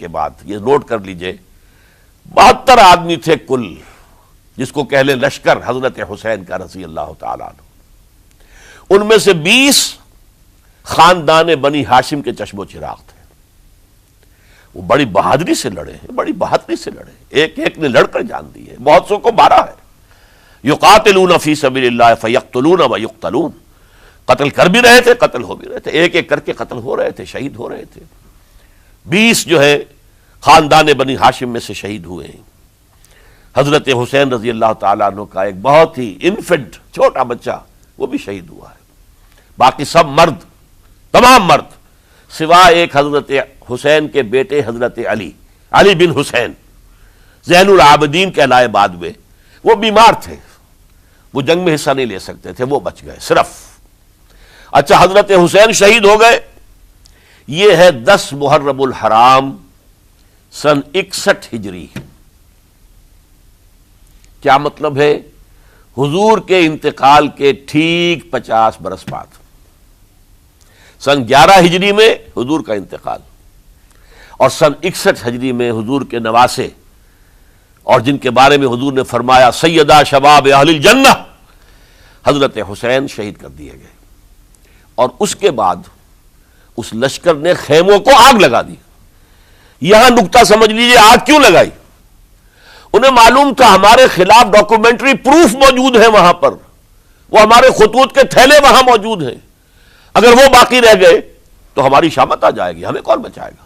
کے بعد یہ نوٹ کر لیجئے 72 آدمی تھے کل، جس کو کہہ لیں لشکر حضرت حسین کا رضی اللہ تعالیٰ عنہ۔ ان میں سے 20 خاندان بنی ہاشم کے چشم و چراغ تھے۔ وہ بڑی بہادری سے لڑے ہیں، بڑی بہادری سے لڑے، ایک ایک نے لڑ کر جان دی ہے، بہت سو کو مارا ہے۔ یقاتلون فی سبیل اللہ فیقتلون ویقتلون، قتل کر بھی رہے تھے، قتل ہو بھی رہے تھے، ایک ایک کر کے قتل ہو رہے تھے، شہید ہو رہے تھے۔ 20 جو ہے خاندان بنی ہاشم میں سے شہید ہوئے ہیں۔ حضرت حسین رضی اللہ تعالیٰ عنہ کا ایک بہت ہی انفنٹ چھوٹا بچہ وہ بھی شہید ہوا ہے۔ باقی سب مرد، تمام مرد، سوائے ایک حضرت حسین کے بیٹے حضرت علی بن حسین زین العابدین کہلائے بعد میں، وہ بیمار تھے، وہ جنگ میں حصہ نہیں لے سکتے تھے، وہ بچ گئے صرف۔ اچھا، حضرت حسین شہید ہو گئے، یہ ہے 10 محرم الحرام سن 61 ہجری۔ کیا مطلب ہے؟ حضور کے انتقال کے ٹھیک 50 برس بعد، سن 11 ہجری میں حضور کا انتقال، اور سن 61 ہجری میں حضور کے نواسے، اور جن کے بارے میں حضور نے فرمایا سیدہ شباب اہل الجنہ، حضرت حسین شہید کر دیے گئے۔ اور اس کے بعد اس لشکر نے خیموں کو آگ لگا دی۔ یہاں نکتہ سمجھ لیجیے، آگ کیوں لگائی؟ انہیں معلوم تھا ہمارے خلاف ڈاکومنٹری پروف موجود ہے وہاں پر، وہ ہمارے خطوط کے تھیلے وہاں موجود ہیں، اگر وہ باقی رہ گئے تو ہماری شامت آ جائے گی، ہمیں کون بچائے گا؟